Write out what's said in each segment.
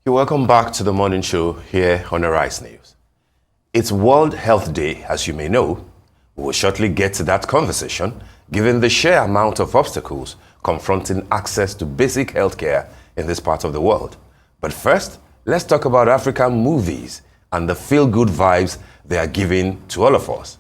You're welcome back to the morning show here on Arise News. It's World Health Day, as you may know. We will shortly get to that conversation, given the sheer amount of obstacles confronting access to basic healthcare in this part of the world. But first, let's talk about African movies and the feel-good vibes they are giving to all of us.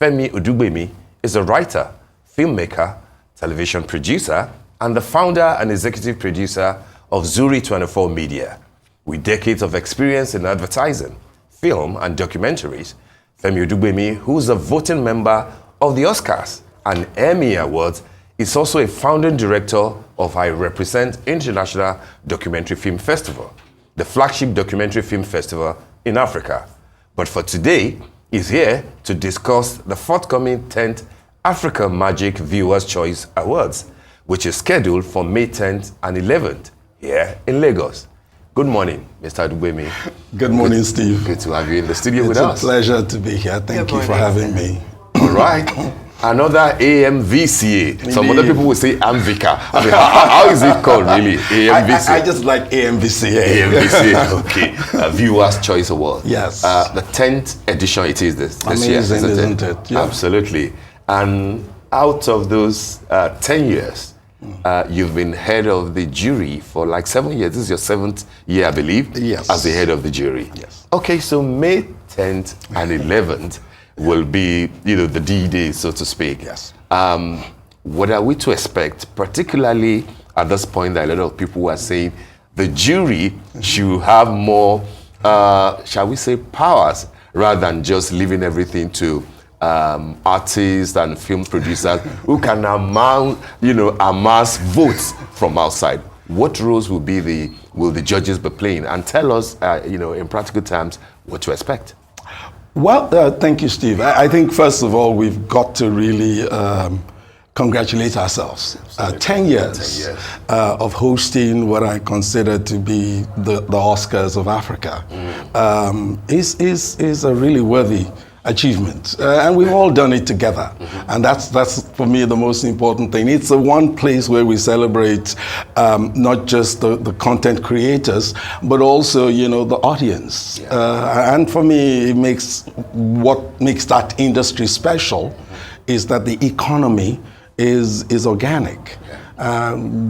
Femi Odugbemi is a writer, filmmaker, television producer, and the founder and executive producer of Zuri 24 Media. With decades of experience in advertising, film, and documentaries, Femi Odugbemi, who's a voting member of the Oscars and Emmy Awards, is also a founding director of iRepresent International Documentary Film Festival, the flagship documentary film festival in Africa. But for today, he's here to discuss the forthcoming 10th Africa Magic Viewers' Choice Awards, which is scheduled for May 10th and 11th here in Lagos. Good morning, Mr. Odugbemi. Good morning, Steve. Good to have you in the studio with us. It's a pleasure to be here. Thank you for having me. All right. Another AMVCA. Some other people will say AMVCA. I mean, how is it called, really? AMVCA. I just like AMVCA. AMVCA, okay. Viewers' Choice Award. Yes. The 10th edition it is this Amazing, year, isn't it? Yeah. Absolutely. And out of those 10 years, you've been head of the jury for like 7 years. This is your 7th year, I believe, yes, as the head of the jury. Yes. Okay, so May 10th and 11th will be, the D-Day, so to speak. Yes. What are we to expect, particularly at this point that a lot of people are saying the jury should have more, shall we say, powers rather than just leaving everything to artists and film producers who can amass votes from outside. What roles will the judges be playing? And tell us, in practical terms, what to expect. Well, thank you, Steve. I think, first of all, we've got to really congratulate ourselves. 10 years, of hosting what I consider to be the Oscars of Africa is a really worthy achievement, and we've all done it together, and that's for me the most important thing. It's the one place where we celebrate not just the content creators, but also the audience. And for me, what makes that industry special is that the economy is organic.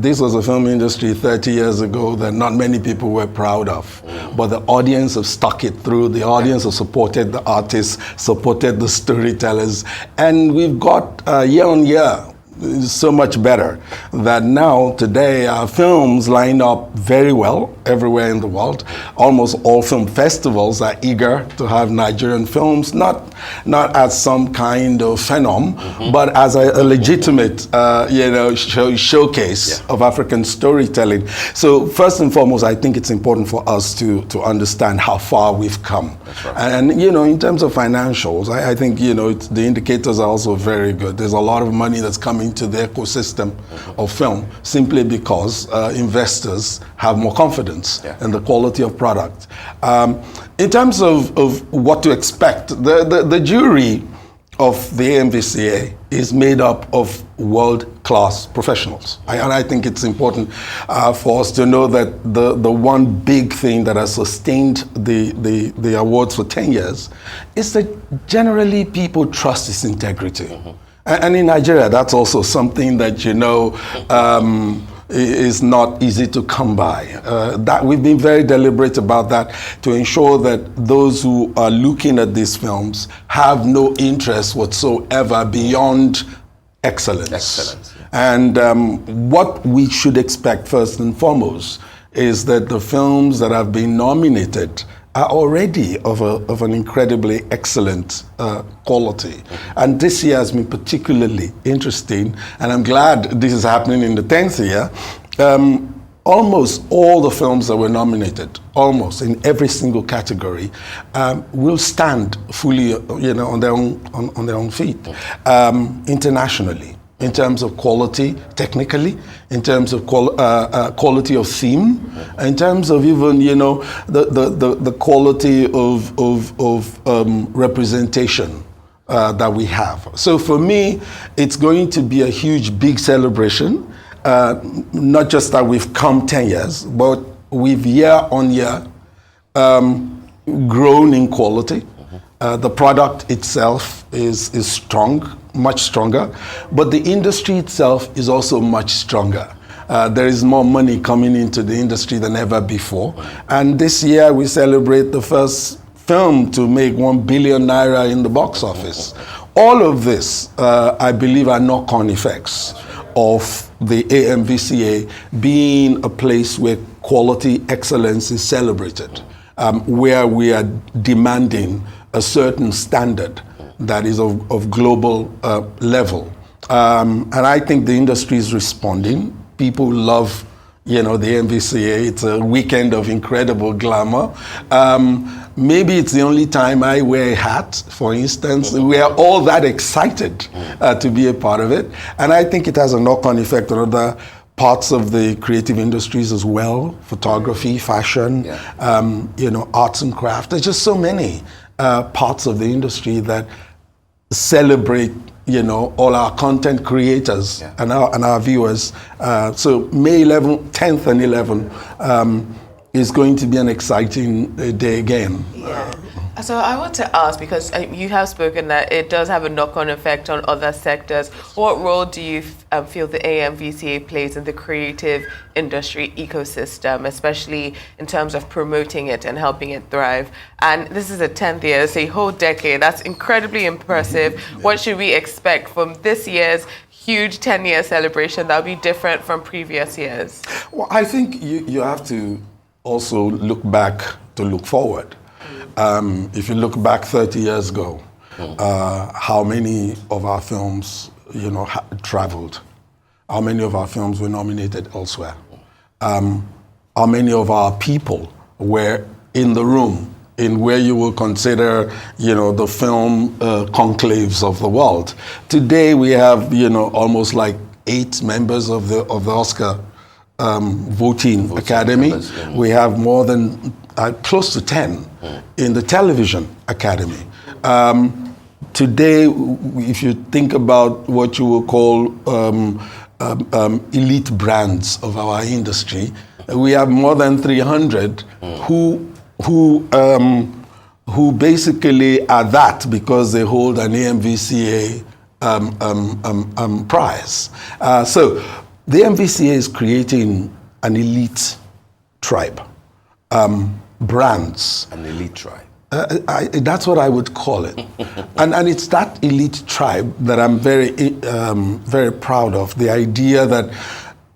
This was a film industry 30 years ago that not many people were proud of. But the audience have stuck it through. The audience have supported the artists, supported the storytellers. And we've got year on year so much better that now, today, our films line up very well everywhere in the world. Almost all film festivals are eager to have Nigerian films, not as some kind of phenom, but as a legitimate, showcase of African storytelling. So first and foremost, I think it's important for us to understand how far we've come. That's right. And in terms of financials, I think the indicators are also very good. There's a lot of money that's coming to the ecosystem of film simply because investors have more confidence in the quality of product. In terms of what to expect, the jury of the AMVCA is made up of world-class professionals. And I think it's important for us to know that the one big thing that has sustained the awards for 10 years is that generally people trust its integrity. And in Nigeria, that's also something that is not easy to come by. That we've been very deliberate about that to ensure that those who are looking at these films have no interest whatsoever beyond excellence. Excellence. And what we should expect first and foremost is that the films that have been nominated are already of an incredibly excellent quality. And this year has been particularly interesting, and I'm glad this is happening in the 10th year. Almost all the films that were nominated, almost in every single category, will stand fully on their own feet internationally. In terms of quality, technically, in terms of quality of theme, in terms of even the quality of representation that we have. So for me, it's going to be a huge, big celebration. Not just that we've come 10 years, but we've year on year grown in quality. The product itself is strong, much stronger, but the industry itself is also much stronger. There is more money coming into the industry than ever before. And this year we celebrate the first film to make 1 billion naira in the box office. All of this, I believe, are knock-on effects of the AMVCA being a place where quality excellence is celebrated, where we are demanding a certain standard that is of global level. And I think the industry is responding. People love, the AMVCA. It's a weekend of incredible glamour. Maybe it's the only time I wear a hat, for instance. We are all that excited to be a part of it. And I think it has a knock-on effect on other parts of the creative industries as well. Photography, fashion, arts and craft. There's just so many parts of the industry that celebrate all our content creators and our viewers. So May 11th, 10th and 11th is going to be an exciting day again. Yeah. So I want to ask, because you have spoken that it does have a knock-on effect on other sectors. What role do you feel the AMVCA plays in the creative industry ecosystem, especially in terms of promoting it and helping it thrive? And this is a 10th year, it's a whole decade. That's incredibly impressive. What should we expect from this year's huge 10-year celebration that will be different from previous years? Well, I think you have to also look back to look forward. If you look back 30 years ago, how many of our films, traveled? How many of our films were nominated elsewhere? How many of our people were in the room in where you will consider, the film conclaves of the world? Today we have, almost like 8 members of the Oscar voting academy. Members, yeah. We have more than close to 10 in the television academy. Today, if you think about what you will call elite brands of our industry, we have more than 300 who basically are that because they hold an AMVCA prize. So the AMVCA is creating an elite tribe. Brands. An elite tribe. That's what I would call it. and it's that elite tribe that I'm very proud of. The idea that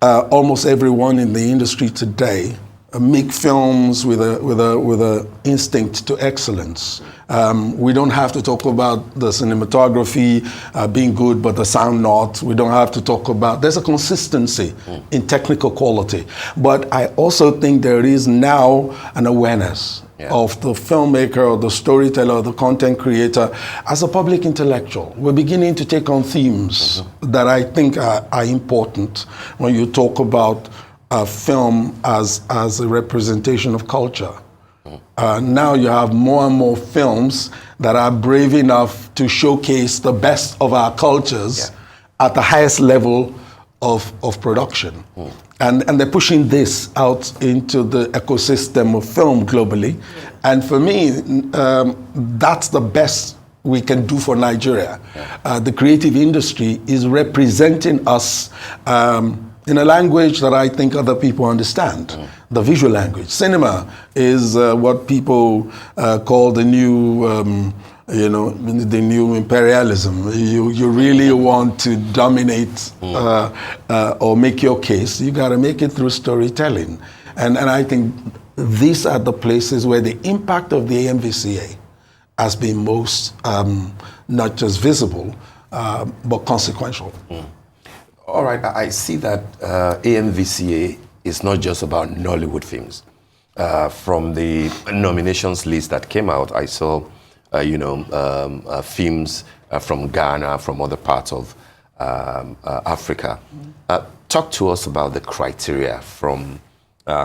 almost everyone in the industry today make films with a instinct to excellence. We don't have to talk about the cinematography being good, but the sound not. We don't have to talk about, there's a consistency in technical quality. But I also think there is now an awareness of the filmmaker or the storyteller or the content creator as a public intellectual. We're beginning to take on themes that I think are important when you talk about film as a representation of culture. Now you have more and more films that are brave enough to showcase the best of our cultures at the highest level of production. And they're pushing this out into the ecosystem of film globally. And for me, that's the best we can do for Nigeria. The creative industry is representing us in a language that I think other people understand, the visual language. Cinema is what people call the new, the new imperialism. You really want to dominate or make your case, you got to make it through storytelling. And I think these are the places where the impact of the AMVCA has been most not just visible, but consequential. All right, I see that AMVCA is not just about Nollywood films. From the nominations list that came out, I saw, films from Ghana, from other parts of Africa. Talk to us about the criteria from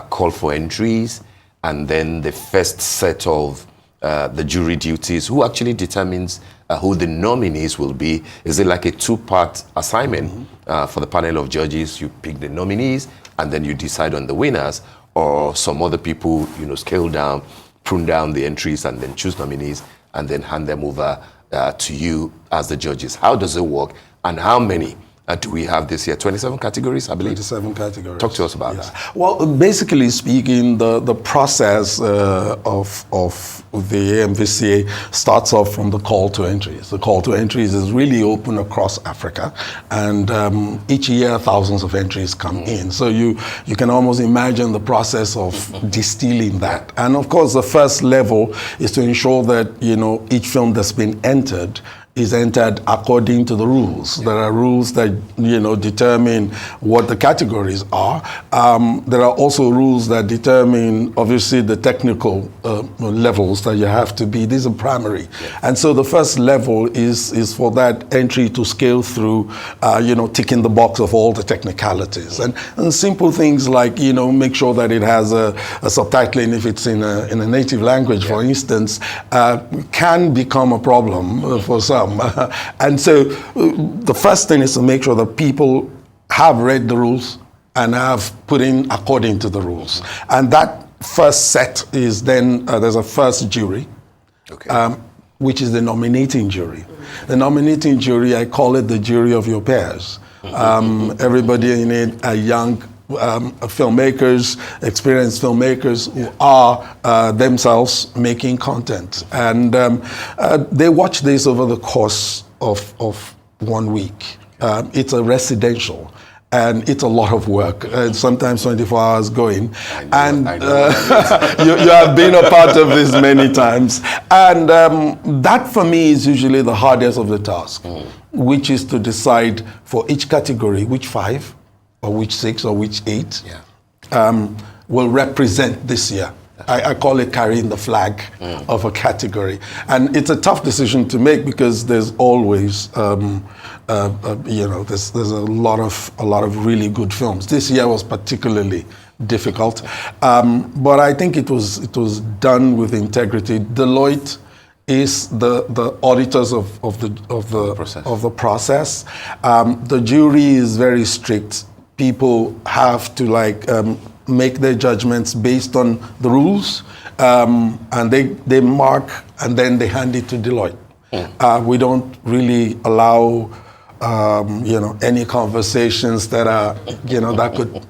call for entries and then the first set of the jury duties. Who actually determines who the nominees will be? Is it like a 2-part assignment for the panel of judges? You pick the nominees and then you decide on the winners, or some other people, scale down, prune down the entries and then choose nominees and then hand them over to you as the judges? How does it work, and how many do we have this year? 27 categories, I believe. 27 categories. Talk to us about it. Well, basically speaking, the process of the AMVCA starts off from the call to entries. The call to entries is really open across Africa, and each year thousands of entries come in. So you can almost imagine the process of distilling that. And of course, the first level is to ensure that each film that's been entered is entered according to the rules. There are rules that determine what the categories are. There are also rules that determine, obviously, the technical levels that you have to be. These are primary, and so the first level is for that entry to scale through, ticking the box of all the technicalities and simple things like make sure that it has a subtitling if it's in a native language, for instance, can become a problem for some. And so the first thing is to make sure that people have read the rules and have put in according to the rules. And that first set is then, there's a first jury, which is the nominating jury. The nominating jury, I call it the jury of your peers. Everybody in it are young filmmakers, experienced filmmakers who are themselves making content. And they watch this over the course of 1 week. It's a residential. And it's a lot of work, sometimes 24 hours going. I know you have been a part of this many times. And that for me is usually the hardest of the task, which is to decide for each category which 5 or which 6 or which 8 will represent this year. I call it carrying the flag of a category. And it's a tough decision to make because there's always, there's a lot of really good films. This year was particularly difficult, but I think it was done with integrity. Deloitte is the auditors of the process. The jury is very strict. People have to make their judgments based on the rules, and they mark and then they hand it to Deloitte. We don't really allow any conversations that are that could.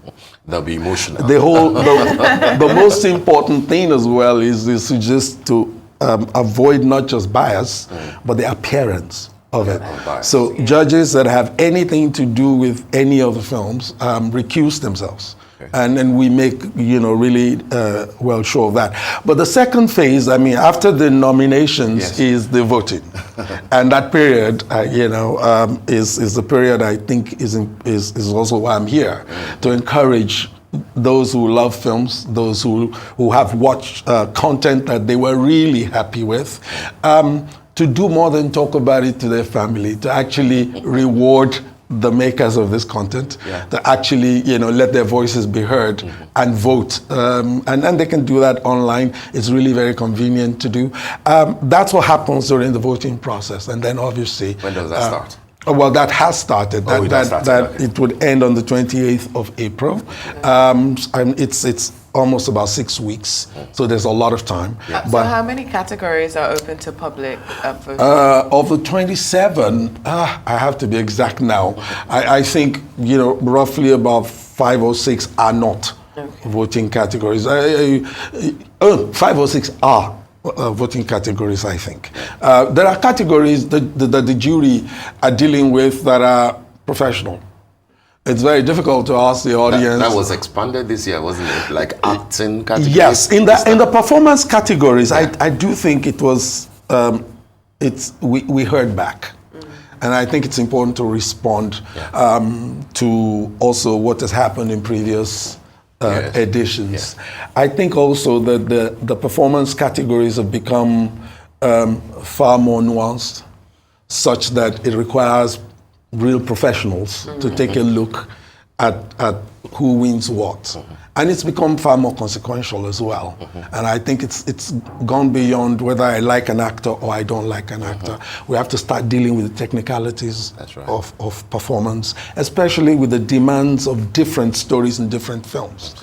They'll be emotional. The most important thing as well is just to avoid not just bias, but the appearance of it. So judges that have anything to do with any of the films recuse themselves. And then we make, really well sure of that. But the second phase, after the nominations is the voting. And that period, is the period I think is also why I'm here, to encourage those who love films, those who have watched content that they were really happy with, to do more than talk about it to their family, to actually reward the makers of this content, to actually, let their voices be heard and vote. And they can do that online. It's really very convenient to do. That's what happens during the voting process. And then obviously... When does that start? Well, that has started. It would end on the 28th of April. It's almost about 6 weeks, so there's a lot of time. So how many categories are open to public voting? Of the 27, I have to be exact now. I think, roughly about 5 or 6 are not voting categories. 5 or 6 are voting categories, I think. There are categories that the jury are dealing with that are professional. It's very difficult to ask the audience. That was expanded this year, wasn't it? Like acting categories? Yes, in the performance categories, I do think it was, we heard back. And I think it's important to respond to also what has happened in previous editions. I think also that the performance categories have become far more nuanced, such that it requires real professionals to take a look at who wins what. And it's become far more consequential as well. And I think it's gone beyond whether I like an actor or I don't like an actor. We have to start dealing with the technicalities of performance, especially with the demands of different stories in different films.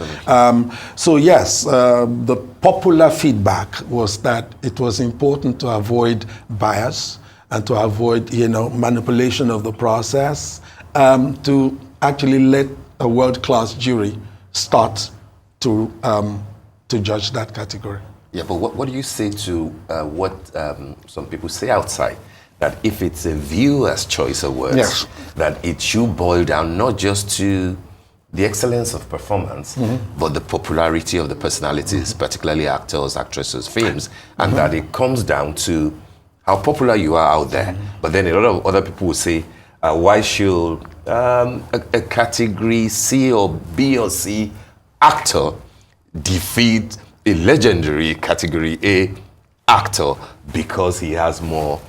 So yes, the popular feedback was that it was important to avoid bias and to avoid, manipulation of the process, to actually let a world-class jury start to judge that category. Yeah, but what do you say to what some people say outside? That if it's a viewer's choice of words, that it should boil down not just to the excellence of performance, but the popularity of the personalities, particularly actors, actresses, films, and that it comes down to how popular you are out there. But then a lot of other people will say, why should a category C or B or C actor defeat a legendary category A actor because he has more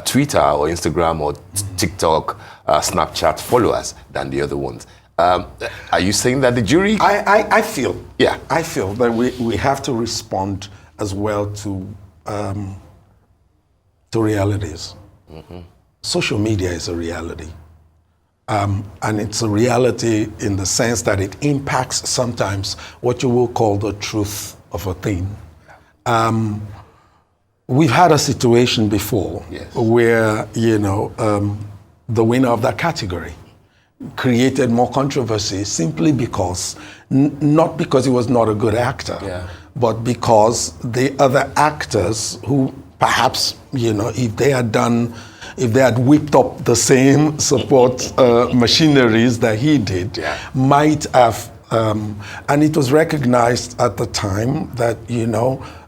Twitter or Instagram or TikTok, Snapchat followers than the other ones? Are you saying that the jury? I feel that we have to respond as well to realities. Social media is a reality. And it's a reality in the sense that it impacts sometimes what you will call the truth of a thing. We've had a situation before where, the winner of that category created more controversy simply because, not because he was not a good actor, but because the other actors who perhaps, if they had whipped up the same support machineries that he did, might have, and it was recognized at the time that,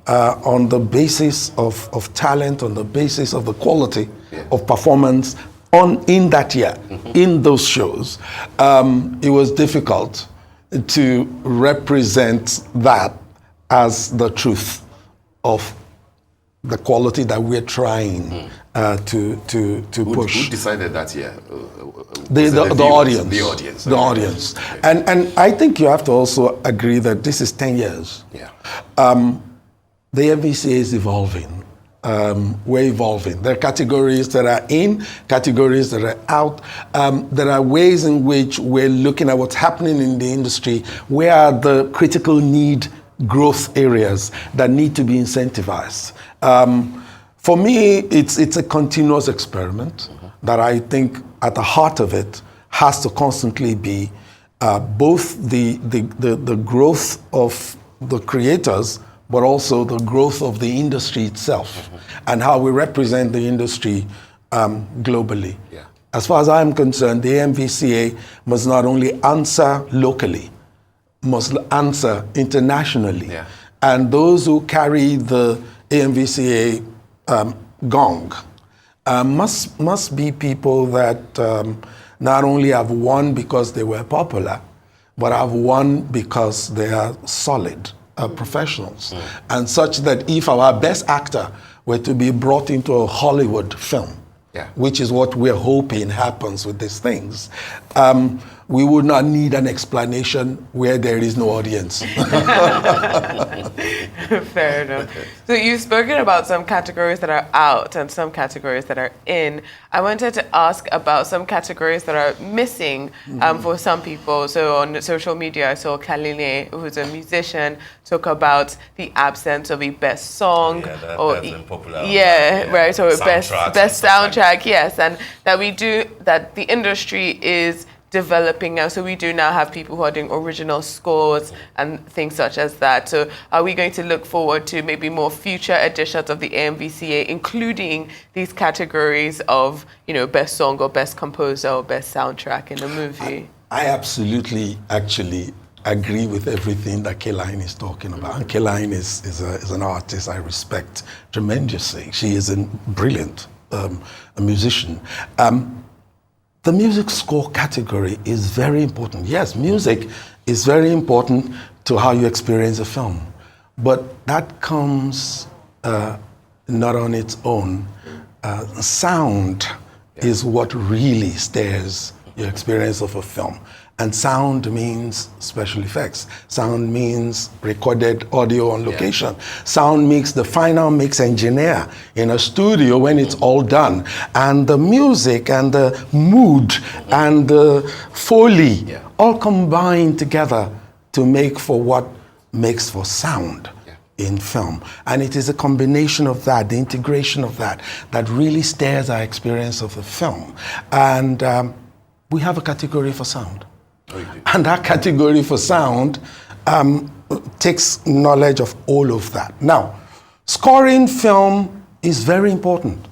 on the basis of talent, on the basis of the quality of performance in that year, in those shows, it was difficult to represent that as the truth of the quality that we're trying to push. Who decided that year? The audience. The audience. The audience. And I think you have to also agree that this is 10 years. The AMVCA is evolving. We're evolving. There are categories that are in, categories that are out. There are ways in which we're looking at what's happening in the industry. Where are the critical need growth areas that need to be incentivized? For me, it's a continuous experiment that I think at the heart of it has to constantly be both the growth of the creators, but also the growth of the industry itself and how we represent the industry globally. As far as I'm concerned, the AMVCA must not only answer locally, must answer internationally. And those who carry the AMVCA gong must be people that not only have won because they were popular, but have won because they are solid professionals. And such that if our best actor were to be brought into a Hollywood film, which is what we're hoping happens with these things, we would not need an explanation where there is no audience. Fair enough. So you've spoken about some categories that are out and some categories that are in. I wanted to ask about some categories that are missing for some people. So on social media, I saw Kaline, who's a musician, talk about the absence of a best song. That's been popular. Right. So best soundtrack, yes. And that the industry is developing now. So we do now have people who are doing original scores and things such as that. So are we going to look forward to maybe more future editions of the AMVCA, including these categories of, best song or best composer or best soundtrack in a movie? I absolutely actually agree with everything that Kaline is talking about. And Kaline is an artist I respect tremendously. She is a brilliant a musician. The music score category is very important. Yes, music is very important to how you experience a film, but that comes not on its own. Sound is what really steers your experience of a film. And sound means special effects. Sound means recorded audio on location. Sound means the final mix engineer in a studio when it's all done. And the music and the mood and the foley all combine together to make for what makes for sound in film. And it is a combination of that, the integration of that really steers our experience of the film. And we have a category for sound. And that category for sound takes knowledge of all of that. Now, scoring film is very important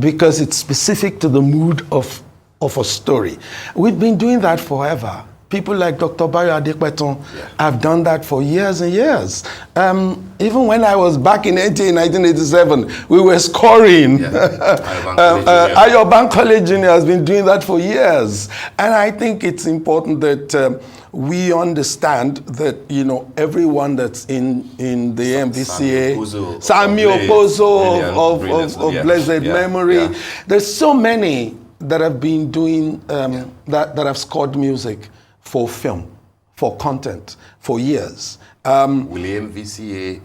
because it's specific to the mood of a story. We've been doing that forever. People like Dr. Bayo Adekbeton have done that for years and years. Even when I was back in 1987, we were scoring. Ayoban College Junior has been doing that for years. And I think it's important that we understand that, you know, everyone that's in the AMVCA, Sami Opozo of blessed memory, there's so many that have been doing, that have scored music for film, for content, for years. Will AMVCA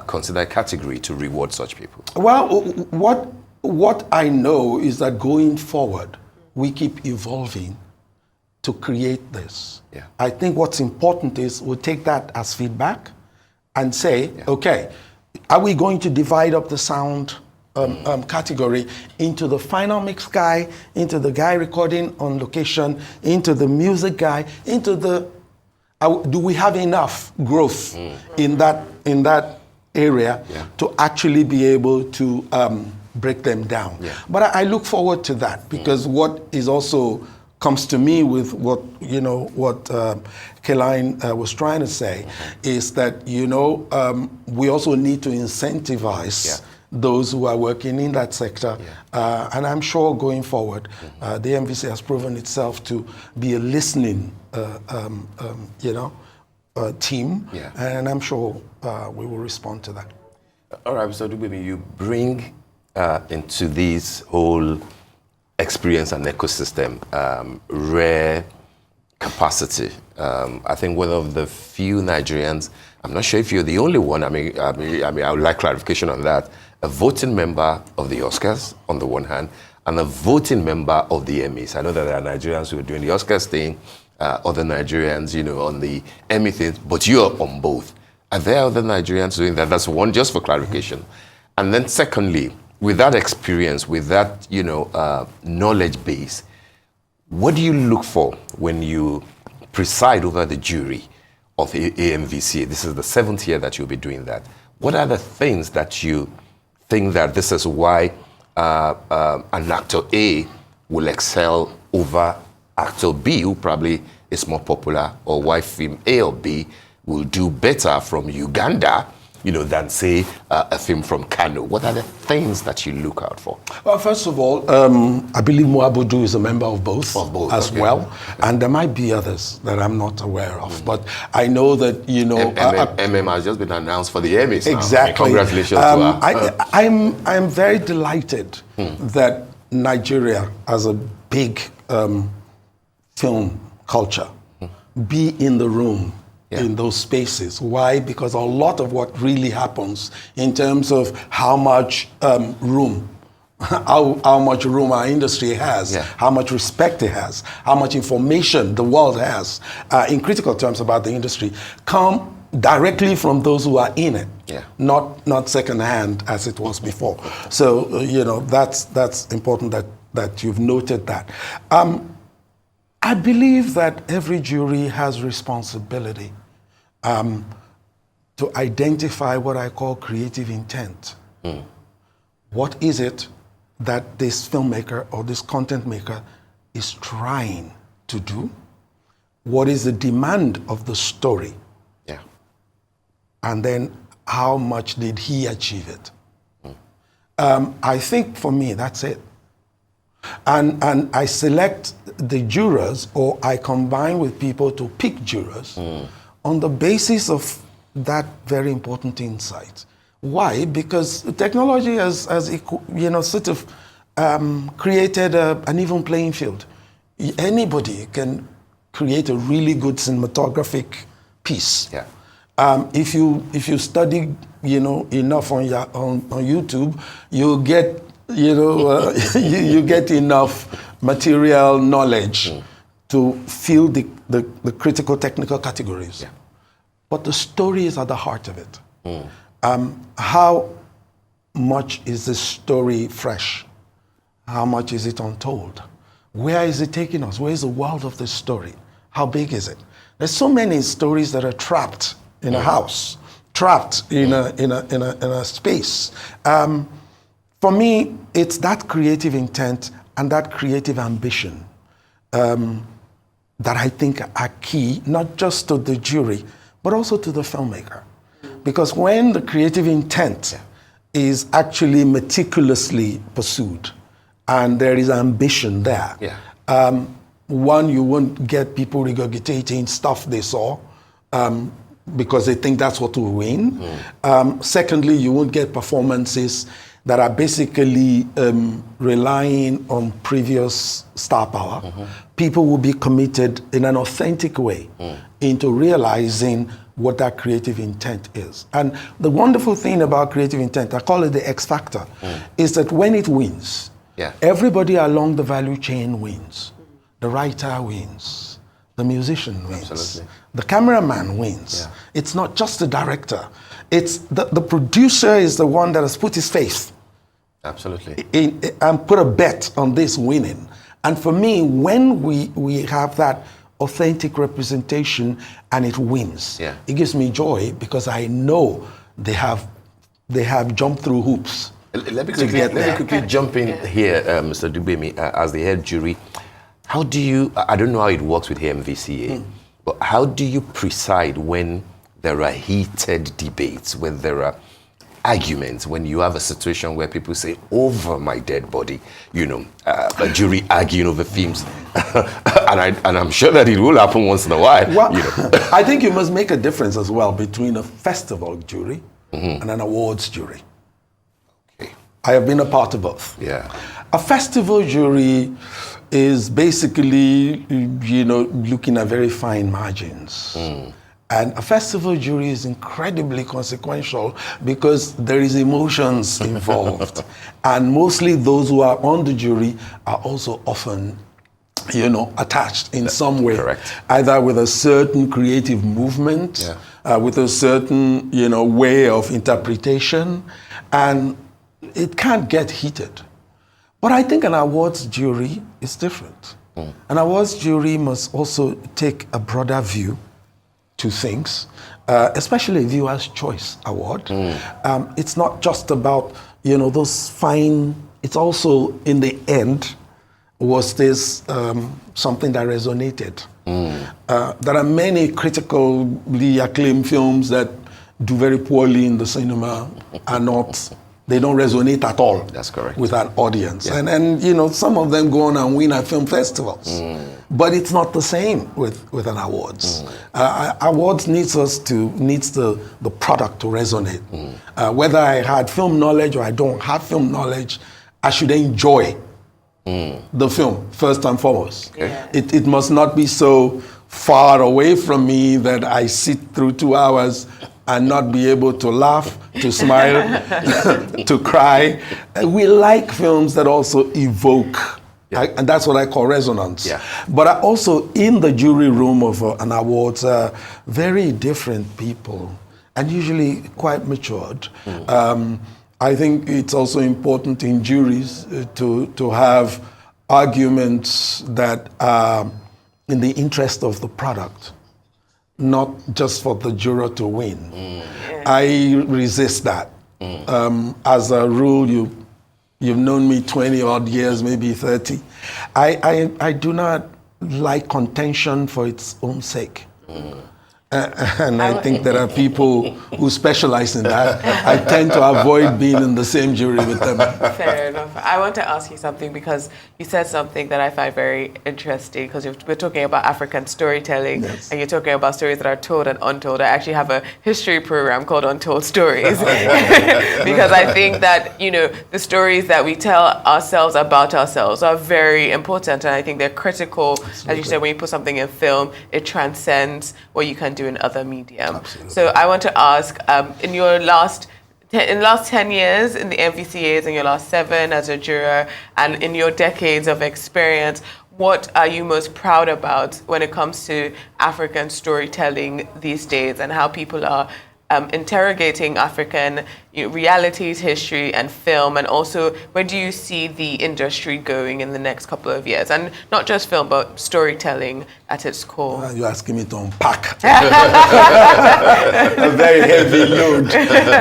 consider a category to reward such people? Well, what I know is that going forward, we keep evolving to create this. I think what's important is we take that as feedback and say, okay, are we going to divide up the sound category into the final mix guy, into the guy recording on location, into the music guy, into the do we have enough growth in that area to actually be able to break them down? But I look forward to that because what is also comes to me with what Keline was trying to say is that we also need to incentivize those who are working in that sector. And I'm sure going forward, the AMVCA has proven itself to be a listening team. And I'm sure we will respond to that. All right, Mr. Odugbemi, you bring into this whole experience and ecosystem rare capacity. I think one of the few Nigerians, I'm not sure if you're the only one, I mean, I would like clarification on that, a voting member of the Oscars on the one hand, and a voting member of the Emmys. I know that there are Nigerians who are doing the Oscars thing, other Nigerians, on the Emmy thing, but you're on both. Are there other Nigerians doing that? That's one, just for clarification. And then secondly, with that experience, with that, knowledge base, what do you look for when you preside over the jury of AMVCA? This is the 7th year that you'll be doing that. What are the things that you think that this is why an actor A will excel over actor B, who probably is more popular, or why film A or B will do better from Uganda, than, say, a film from Kano? What are the things that you look out for? Well, first of all, I believe Muabudu is a member of both as well. And there might be others that I'm not aware of. But I know that, MM has just been announced for the Emmys. Exactly. Congratulations to her. I'm very delighted that Nigeria, as a big film culture, be in the room in those spaces. Why? Because a lot of what really happens in terms of how much room our industry has, how much respect it has, how much information the world has, in critical terms about the industry, come directly from those who are in it, not secondhand as it was before. So that's important that you've noted that. I believe that every jury has responsibility to identify what I call creative intent. What is it that this filmmaker or this content maker is trying to do? What is the demand of the story? And then how much did he achieve it? I think for me, that's it. And I select the jurors, or I combine with people to pick jurors on the basis of that very important insight. Why? Because technology has sort of created an even playing field. Anybody can create a really good cinematographic piece. Yeah. If you study, enough on YouTube, you'll get, you get enough material knowledge to feel the critical technical categories. Yeah. But the story is at the heart of it. How much is the story fresh? How much is it untold? Where is it taking us? Where is the world of this story? How big is it? There's so many stories that are trapped in a house, trapped in a space. For me, it's that creative intent and that creative ambition that I think are key, not just to the jury, but also to the filmmaker. Because when the creative intent is actually meticulously pursued and there is ambition there, one, you won't get people regurgitating stuff they saw because they think that's what will win. Secondly, you won't get performances that are basically relying on previous star power. People will be committed in an authentic way into realizing what that creative intent is. And the wonderful thing about creative intent, I call it the X factor, is that when it wins, everybody along the value chain wins. The writer wins. The musician wins. Absolutely. The cameraman wins. It's not just the director. It's the producer is the one that has put his faith. Absolutely. And put a bet on this winning. And for me, when we have that authentic representation and it wins, it gives me joy because I know they have jumped through hoops. Let me quickly jump in here, Mr. Odugbemi, as the head jury. How do you, I don't know how it works with AMVCA, but how do you preside when there are heated debates, when there are arguments, when you have a situation where people say, over my dead body, a jury arguing over themes? and I'm sure that it will happen once in a while. Well, I think you must make a difference as well between a festival jury and an awards jury. Okay. I have been a part of both. Yeah. A festival jury is basically, looking at very fine margins. And a festival jury is incredibly consequential because there is emotions involved. And mostly those who are on the jury are also often, attached in some way. Correct. Either with a certain creative movement, with a certain, way of interpretation. And it can't get heated. But I think an awards jury is different. An awards jury must also take a broader view to things, especially a viewer's choice award. It's not just about, those fine, it's also in the end, was this something that resonated? There are many critically acclaimed films that do very poorly in the cinema they don't resonate at all. That's correct. With an audience. And some of them go on and win at film festivals. But it's not the same with an awards. Awards needs the product to resonate. Whether I had film knowledge or I don't have film knowledge, I should enjoy the film first and foremost. Yeah. It must not be so far away from me that I sit through 2 hours and not be able to laugh, to smile, to cry. We like films that also evoke, and that's what I call resonance. But also in the jury room of an awards, very different people, and usually quite matured. I think it's also important in juries to have arguments that are in the interest of the product, not just for the juror to win. I resist that. As a rule, you've known me 20 odd years, maybe 30. I do not like contention for its own sake. And I think there are people who specialize in that. I tend to avoid being in the same jury with them. Fair enough. I want to ask you something because you said something that I find very interesting because we're talking about African storytelling, Yes. and you're talking about stories that are told and untold. I actually have a history program called Untold Stories because I think that, the stories that we tell ourselves about ourselves are very important, and I think they're critical. As you said, when you put something in film, it transcends what you can do in other medium. Absolutely. So I want to ask, in the last 10 years in the AMVCAs, in your last 7 as a juror, and in your decades of experience, what are you most proud about when it comes to African storytelling these days, and how people are interrogating African realities, history, and film? And also, where do you see the industry going in the next couple of years? And not just film, but storytelling at its core. You're asking me to unpack a very heavy load.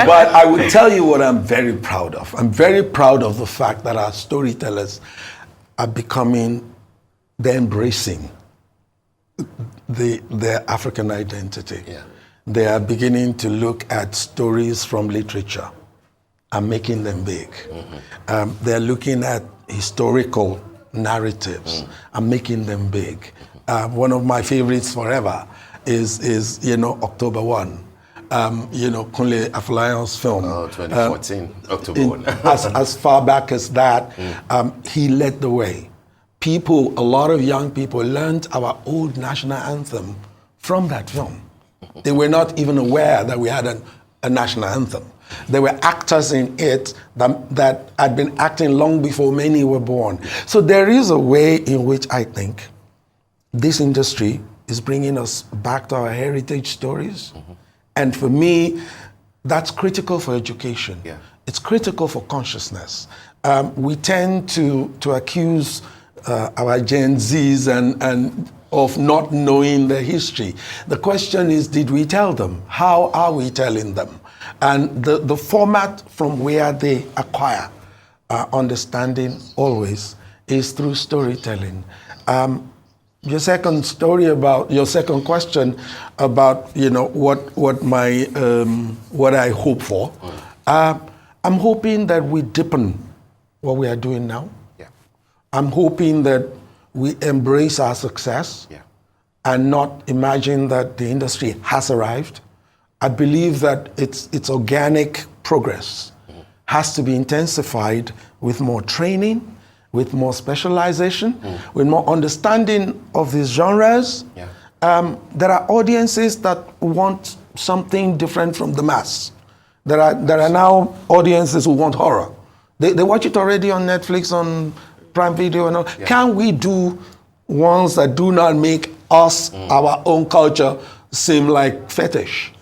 But I would tell you what I'm very proud of. I'm very proud of the fact that our storytellers are they're embracing their African identity. Yeah. They are beginning to look at stories from literature and making them big. Mm-hmm. They're looking at historical narratives and making them big. One of my favorites forever is October 1. Kunle Afolayan's film. 2014, October 1. as far back as that, he led the way. A lot of young people learned our old national anthem from that film. They were not even aware that we had a national anthem. There were actors in it that had been acting long before many were born. So there is a way in which I think this industry is bringing us back to our heritage stories. Mm-hmm. And for me, that's critical for education. Yeah. It's critical for consciousness. We tend to accuse our Gen Zs and of not knowing the history. The question is, did we tell them? How are we telling them? And the format from where they acquire understanding always is through storytelling. Your second question about what I hope for. I'm hoping that we deepen what we are doing now. Yeah. I'm hoping that we embrace our success and not imagine that the industry has arrived. I believe that its organic progress has to be intensified with more training, with more specialization, with more understanding of these genres. Yeah. There are audiences that want something different from the mass. There are now audiences who want horror. They watch it already on Netflix, on Prime Video and all. Yeah. Can we do ones that do not make us, our own culture, seem like fetish?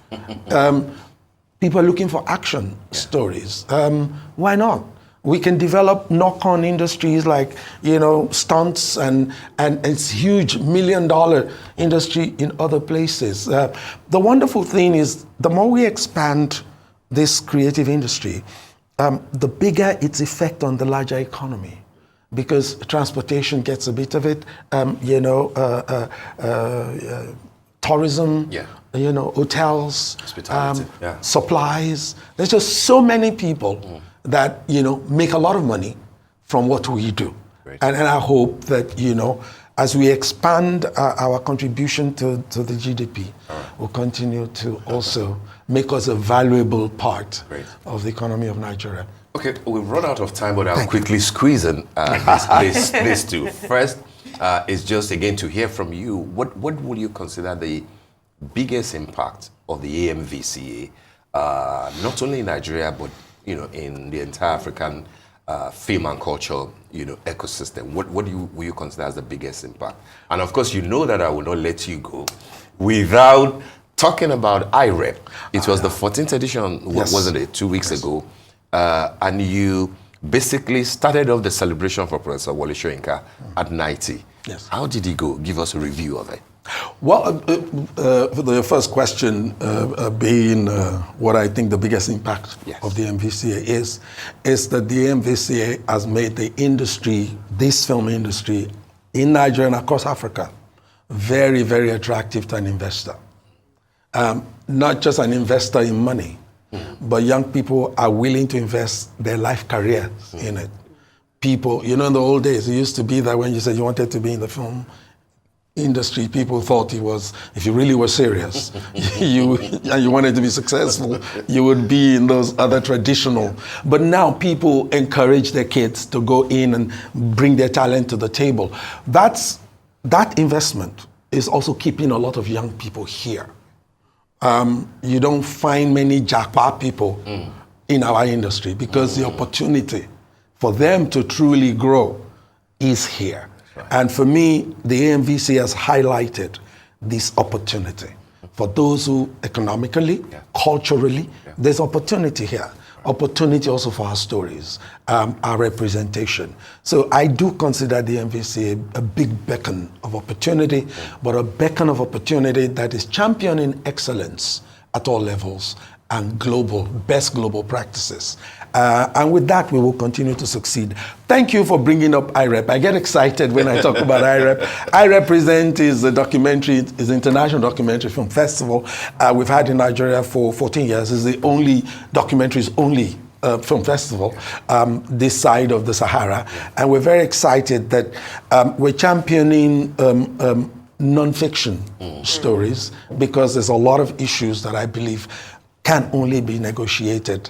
People are looking for action stories. Why not? We can develop knock-on industries like, stunts and it's huge $1 million industry in other places. The wonderful thing is the more we expand this creative industry, the bigger its effect on the larger economy. Because transportation gets a bit of it, tourism, hotels, supplies. There's just so many people that, make a lot of money from what we do. And I hope that, as we expand our contribution to the GDP, will continue to also make us a valuable part of the economy of Nigeria. Okay, we've run out of time, but I'll quickly squeeze in this two. First, is just again to hear from you. What would you consider the biggest impact of the AMVCA, not only in Nigeria, but in the entire African film and culture ecosystem? What will you consider as the biggest impact? And of course, that I will not let you go without talking about iRep. It was the 14th edition, wasn't it, 2 weeks ago? And you basically started off the celebration for Professor Wole Soyinka at 90. Yes. How did he go? Give us a review of it. Well, for the first question being what I think the biggest impact of the AMVCA is that the AMVCA has made the industry, this film industry, in Nigeria and across Africa, very, very attractive to an investor. not just an investor in money, but young people are willing to invest their life careers in it. People, in the old days, it used to be that when you said you wanted to be in the film industry, people thought it was, if you really were serious, and you wanted to be successful, you would be in those other traditional. But now people encourage their kids to go in and bring their talent to the table. That investment is also keeping a lot of young people here. You don't find many jackpot people in our industry because the opportunity for them to truly grow is here. Right. And for me, the AMVCA has highlighted this opportunity. For those who economically, culturally, there's opportunity here. Opportunity also for our stories, our representation. So I do consider the AMVCA a big beacon of opportunity, but a beacon of opportunity that is championing excellence at all levels and best global practices. And with that, we will continue to succeed. Thank you for bringing up iRep. I get excited when I talk about iRep. iRepresent is a documentary, is an international documentary film festival we've had in Nigeria for 14 years. It's the only film festival this side of the Sahara. And we're very excited that we're championing non-fiction stories because there's a lot of issues that I believe can only be negotiated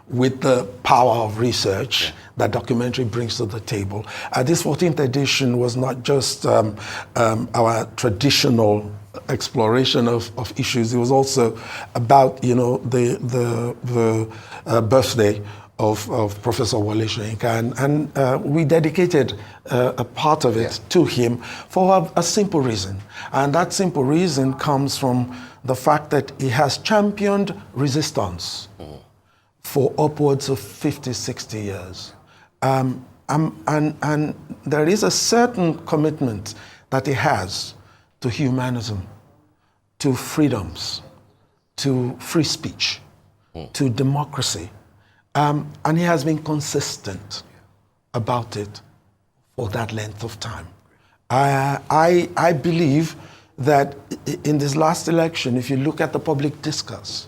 with the power of research that documentary brings to the table. This 14th edition was not just our traditional exploration of issues. It was also about the birthday of Professor Wole Soyinka, and we dedicated a part of it to him for a simple reason. And that simple reason comes from the fact that he has championed resistance for upwards of 50, 60 years. And there is a certain commitment that he has to humanism, to freedoms, to free speech, to democracy. And he has been consistent about it for that length of time. I believe that in this last election, if you look at the public discourse,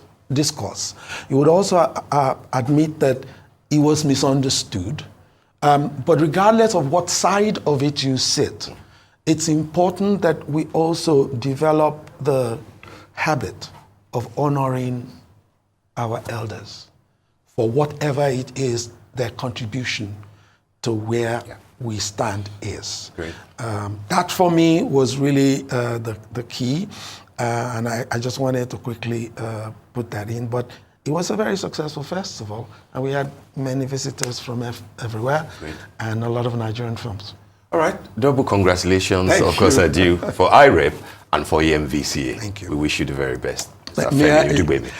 you would also admit that he was misunderstood. But regardless of what side of it you sit, it's important that we also develop the habit of honoring our elders for whatever it is their contribution to where we stand is. Great. That for me was really the key, and I just wanted to quickly put that in. But it was a very successful festival, and we had many visitors from everywhere. Great. And a lot of Nigerian films. All right, double congratulations, Thank of course, you. are due for iRep and for AMVCA. Thank you. We wish you the very best. May Femi, Odugbemi.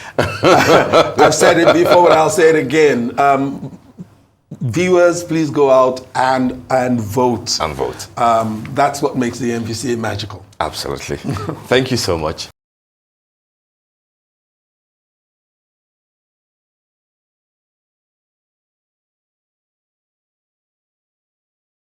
I've said it before, but I'll say it again. Viewers, please go out and vote. And vote. That's what makes the AMVCA magical. Absolutely. Thank you so much.